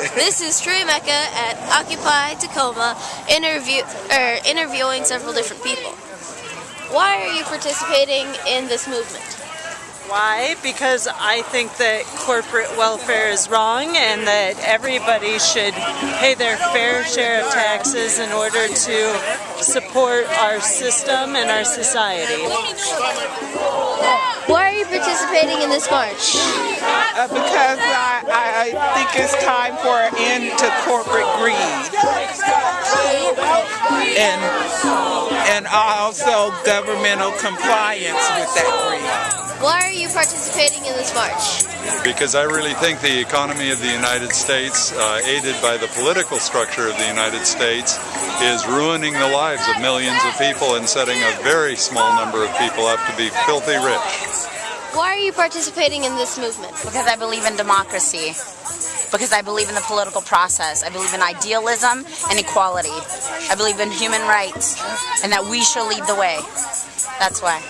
This is Troy Mecca at Occupy Tacoma interviewing several different people. Why are you participating in this movement? Why? Because I think that corporate welfare is wrong and that everybody should pay their fair share of taxes in order to support our system and our society. Why are you participating in this march? Because I think it's time for an end to corporate greed. And also governmental compliance with that greed. Why are you participating in this march? Because I really think the economy of the United States, aided by the political structure of the United States, is ruining the lives of millions of people and setting a very small number of people up to be filthy rich. Why are you participating in this movement? Because I believe in democracy. Because I believe in the political process. I believe in idealism and equality. I believe in human rights and that we shall lead the way. That's why.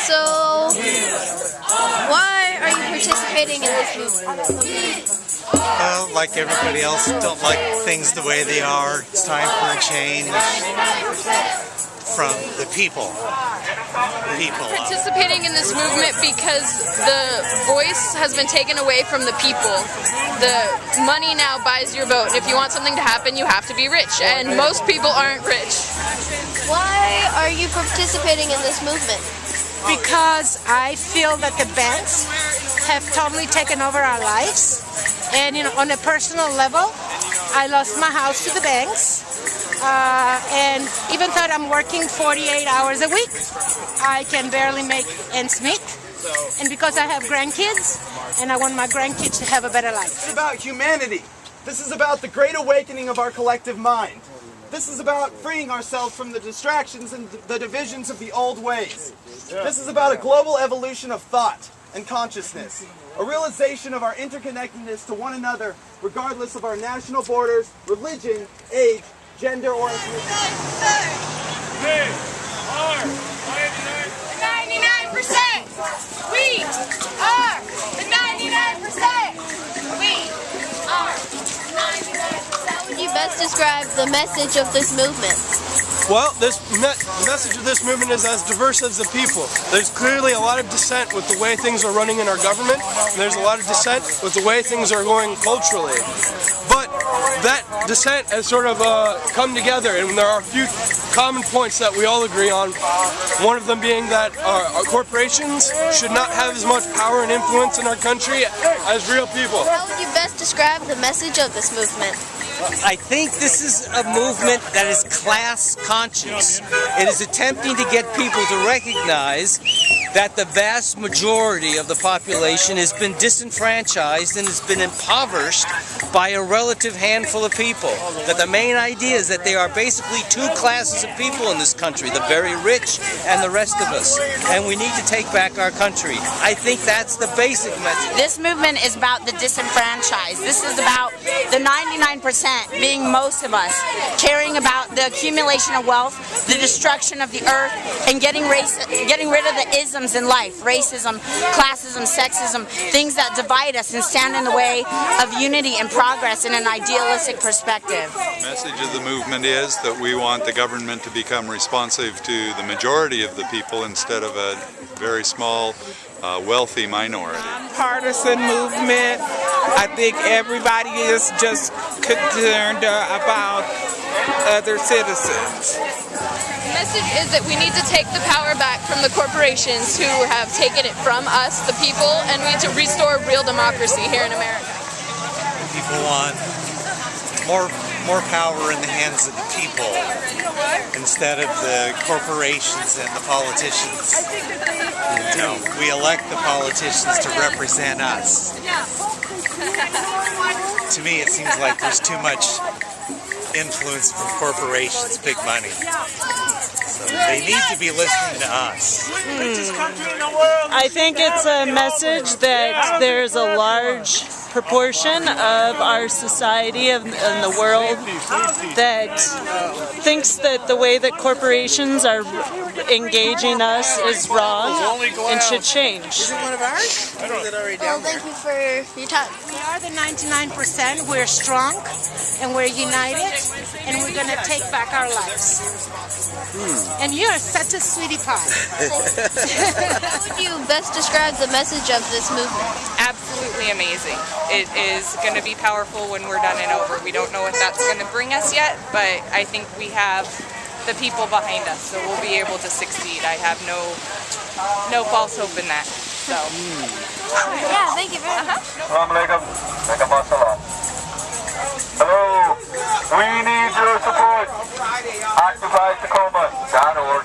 So, why are you participating in this movement? Well, like everybody else, don't like things the way they are. It's time for a change from the people. Participating in this movement because the voice has been taken away from the people. The money now buys your vote. If you want something to happen, you have to be rich, and most people aren't rich. Why are you participating in this movement? Because I feel that the banks have totally taken over our lives. And on a personal level, I lost my house to the banks. And even though I'm working 48 hours a week, I can barely make ends meet. And because I have grandkids, and I want my grandkids to have a better life. This is about humanity. This is about the great awakening of our collective mind. This is about freeing ourselves from the distractions and the divisions of the old ways. This is about a global evolution of thought and consciousness. A realization of our interconnectedness to one another, regardless of our national borders, religion, age, gender, or ethnicity. We are 99%! We are the 99%! We are 99%! How would you best describe the message of this movement? Well, the message of this movement is as diverse as the people. There's clearly a lot of dissent with the way things are running in our government, and there's a lot of dissent with the way things are going culturally. But that dissent has sort of come together, and there are a few common points that we all agree on. One of them being that our corporations should not have as much power and influence in our country as real people. How would you best describe the message of this movement? I think this is a movement that is class conscious. It is attempting to get people to recognize that the vast majority of the population has been disenfranchised and has been impoverished by a relative handful of people. That the main idea is that there are basically two classes of people in this country, the very rich and the rest of us. And we need to take back our country. I think that's the basic message. This movement is about the disenfranchised. This is about the 99% being most of us, caring about the accumulation of wealth, the destruction of the earth, and getting rid of the isms in life, racism, classism, sexism, things that divide us and stand in the way of unity and progress in an idealistic perspective. The message of the movement is that we want the government to become responsive to the majority of the people instead of a very small, wealthy minority. Partisan movement. I think everybody is just concerned about other citizens. The message is that we need to take the power back from the corporations who have taken it from us, the people, and we need to restore real democracy here in America. People want more power in the hands of the people instead of the corporations and the politicians. We elect the politicians to represent us. To me, it seems like there's too much influence from corporations, big money. They need to be listening to us. I think it's a message that there's a large proportion of our society and the world that thinks that the way that corporations are engaging us is wrong and should change. Is it one of ours? Well, thank you for your time. We are the 99%. We're strong and we're united and we're going to take back our lives. And you're such a sweetie pie. How would you best describe the message of this movement? Absolutely amazing. It is going to be powerful when we're done and over. We don't know what that's going to bring us yet, but I think we have the people behind us, so we'll be able to succeed. I have no false hope in that. So. Yeah, thank you very much. Hello, we need your support. Occupy Tacoma.org.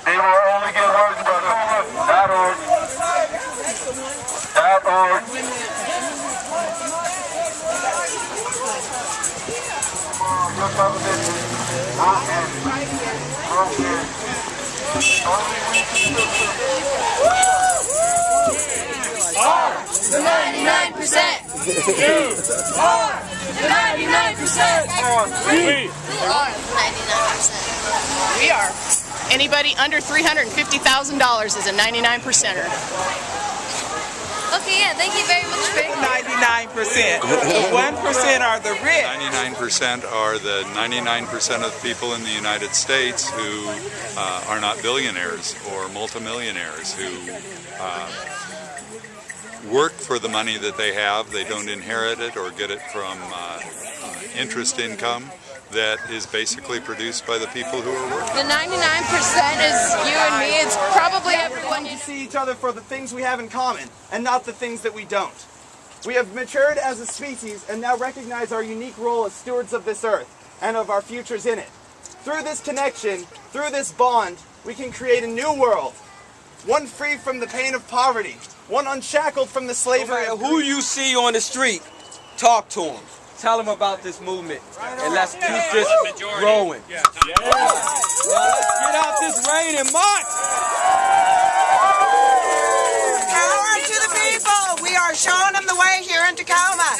They will only get words about Tacoma.org. Your government is not The 99%. You are the 99%. We are the 99%. We are. Anybody under $350,000 is a 99%er. Okay, yeah, thank you very much for 99%. The 1% are the rich. 99% are the 99% of people in the United States who are not billionaires or multimillionaires, who work for the money that they have. They don't inherit it or get it from interest income that is basically produced by the people who are working. The 99% is you and me. It's probably everyone. We see each other for the things we have in common and not the things that we don't. We have matured as a species and now recognize our unique role as stewards of this earth and of our futures in it. Through this connection, through this bond, we can create a new world. One free from the pain of poverty. One unshackled from the slavery of who you see on the street, talk to them. Tell them about this movement. And let's keep this growing. Now let's get out this rain and march. Power to the people. We are showing them the way here in Tacoma.